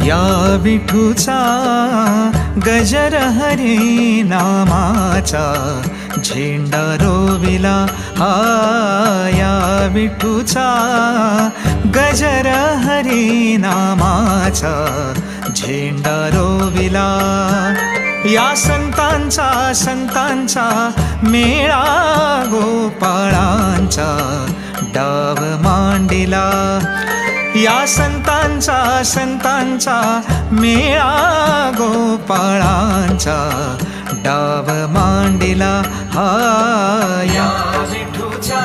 या विठूचा गजर हरी नामाचा झेंडा रोविला या विठूचा गजर हरी नामाचा झेंडा रोविला या संतांचा मेळा गोपाळांचा डाव मांडिला या संतांचा मेळा गोपाळांचा डाव मांडिला या विठूचा